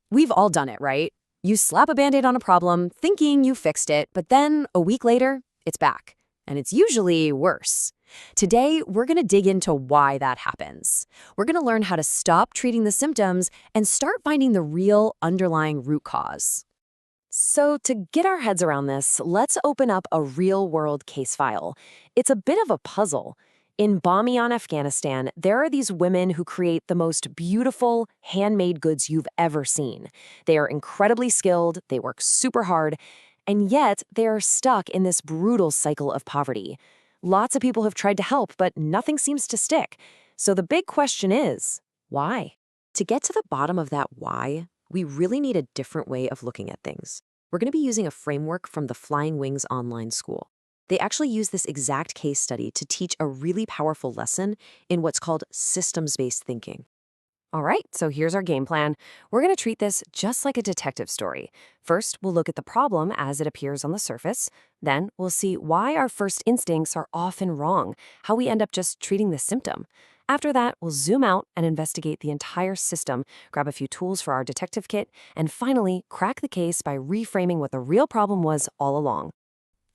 We've all done it, right? You slap a band-aid on a problem, thinking you fixed it, but then a week later, it's back. And it's usually worse. Today, we're going to dig into why that happens. We're going to learn how to stop treating the symptoms and start finding the real underlying root cause. So to get our heads around this, let's open up a real-world case file. It's a bit of a puzzle. In Bamiyan, Afghanistan, there are these women who create the most beautiful, handmade goods you've ever seen. They are incredibly skilled, they work super hard, and yet they are stuck in this brutal cycle of poverty. Lots of people have tried to help, but nothing seems to stick. So the big question is, why? To get to the bottom of that why, we really need a different way of looking at things. We're going to be using a framework from the Flying Wings online school. They actually use this exact case study to teach a really powerful lesson in what's called systems-based thinking. All right, so here's our game plan. We're going to treat this just like a detective story. First, we'll look at the problem as it appears on the surface. Then, we'll see why our first instincts are often wrong, how we end up just treating the symptom. After that, we'll zoom out and investigate the entire system, grab a few tools for our detective kit, and finally, crack the case by reframing what the real problem was all along.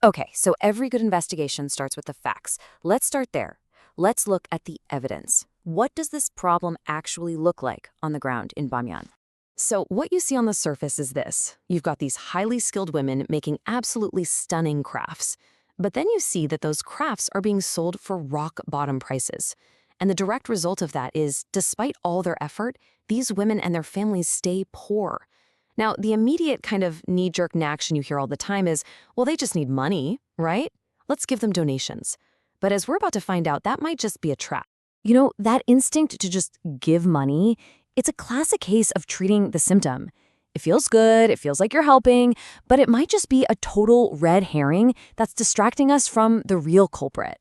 Okay, so every good investigation starts with the facts. Let's start there. Let's look at the evidence. What does this problem actually look like on the ground in Bamiyan? So what you see on the surface is this. You've got these highly skilled women making absolutely stunning crafts. But then you see that those crafts are being sold for rock-bottom prices. And the direct result of that is, despite all their effort, these women and their families stay poor. Now, the immediate kind of knee-jerk action you hear all the time is, well, they just need money, right? Let's give them donations. But as we're about to find out, that might just be a trap. You know, that instinct to just give money, it's a classic case of treating the symptom. It feels good, it feels like you're helping, but it might just be a total red herring that's distracting us from the real culprit.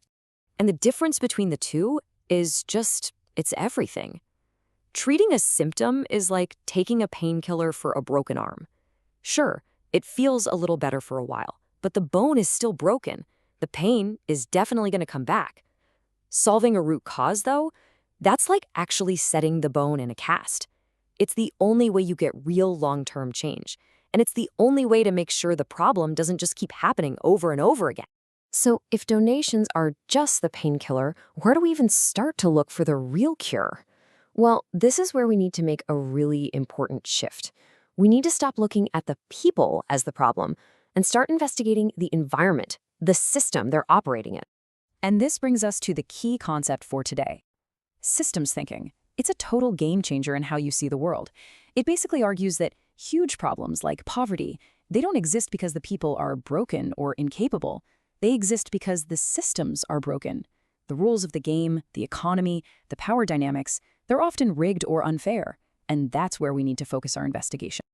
And the difference between the two is just, it's everything. Treating a symptom is like taking a painkiller for a broken arm. Sure, it feels a little better for a while, but the bone is still broken. The pain is definitely going to come back. Solving a root cause, though, that's like actually setting the bone in a cast. It's the only way you get real long-term change, and it's the only way to make sure the problem doesn't just keep happening over and over again. So if donations are just the painkiller, where do we even start to look for the real cure? Well, this is where we need to make a really important shift. We need to stop looking at the people as the problem and start investigating the environment, the system they're operating in. And this brings us to the key concept for today. Systems thinking. It's a total game changer in how you see the world. It basically argues that huge problems like poverty, they don't exist because the people are broken or incapable. They exist because the systems are broken. The rules of the game, the economy, the power dynamics, they're often rigged or unfair. And that's where we need to focus our investigation.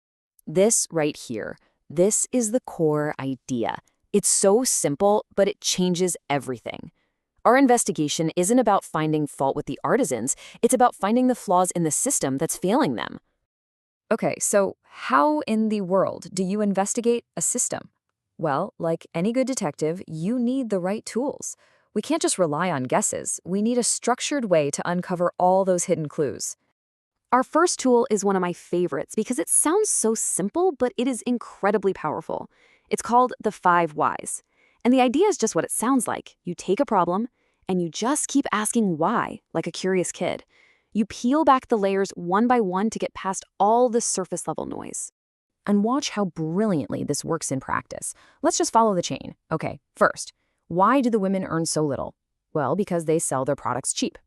This right here, this is the core idea. It's so simple, but it changes everything. Our investigation isn't about finding fault with the artisans, it's about finding the flaws in the system that's failing them. Okay, so how in the world do you investigate a system? Well, like any good detective, you need the right tools. We can't just rely on guesses. We need a structured way to uncover all those hidden clues. Our first tool is one of my favorites because it sounds so simple, but it is incredibly powerful. It's called the 5 whys. And the idea is just what it sounds like. You take a problem, and you just keep asking why, like a curious kid. You peel back the layers one by one to get past all the surface-level noise. And watch how brilliantly this works in practice. Let's just follow the chain. Okay, first, why do the women earn so little? Well, because they sell their products cheap.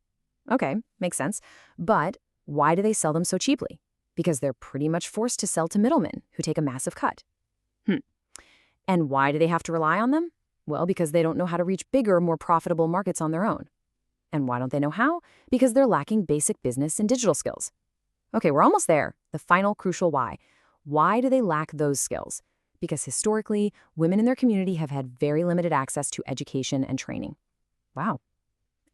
Okay, makes sense. But why do they sell them so cheaply? Because they're pretty much forced to sell to middlemen who take a massive cut. And why do they have to rely on them? Well, because they don't know how to reach bigger, more profitable markets on their own. And why don't they know how? Because they're lacking basic business and digital skills. Okay, we're almost there. The final crucial why. Why do they lack those skills? Because historically, women in their community have had very limited access to education and training. Wow.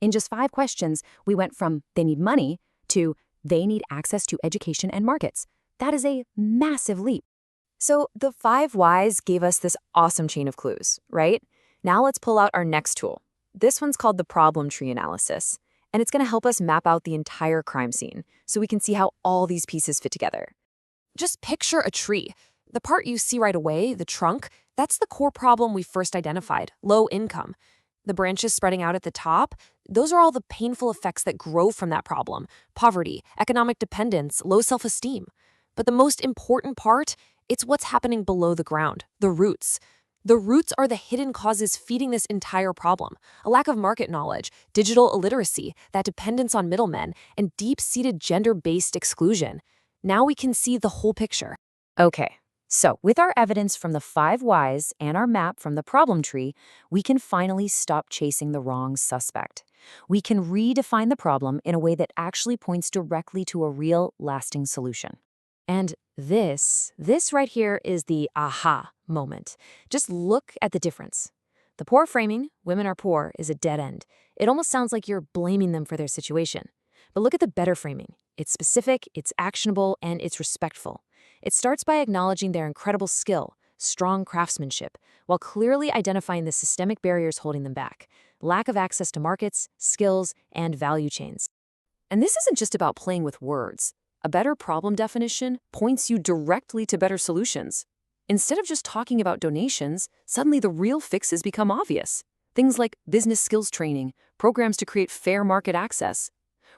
In just 5 questions, we went from they need money to they need access to education and markets. That is a massive leap. So the 5 whys gave us this awesome chain of clues, right? Now let's pull out our next tool. This one's called the problem tree analysis, and it's going to help us map out the entire crime scene so we can see how all these pieces fit together. Just picture a tree. The part you see right away, the trunk, that's the core problem we first identified, low income. The branches spreading out at the top, those are all the painful effects that grow from that problem: poverty, economic dependence, low self-esteem. But the most important part, it's what's happening below the ground, the roots. The roots are the hidden causes feeding this entire problem: a lack of market knowledge, digital illiteracy, that dependence on middlemen, and deep-seated gender-based exclusion. Now we can see the whole picture. Okay, so with our evidence from the 5 whys and our map from the problem tree, we can finally stop chasing the wrong suspect. We can redefine the problem in a way that actually points directly to a real, lasting solution. And this right here is the aha moment. Just look at the difference. The poor framing, women are poor, is a dead end. It almost sounds like you're blaming them for their situation. But look at the better framing. It's specific, it's actionable, and it's respectful. It starts by acknowledging their incredible skill, strong craftsmanship, while clearly identifying the systemic barriers holding them back: lack of access to markets, skills, and value chains. And this isn't just about playing with words. A better problem definition points you directly to better solutions. Instead of just talking about donations, suddenly the real fixes become obvious. Things like business skills training, programs to create fair market access.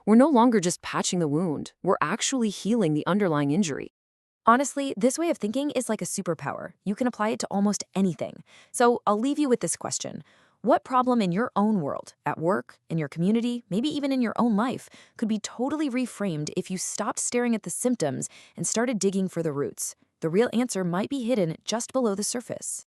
We're no longer just patching the wound, we're actually healing the underlying injury. Honestly, this way of thinking is like a superpower. You can apply it to almost anything. So I'll leave you with this question. What problem in your own world, at work, in your community, maybe even in your own life, could be totally reframed if you stopped staring at the symptoms and started digging for the roots? The real answer might be hidden just below the surface.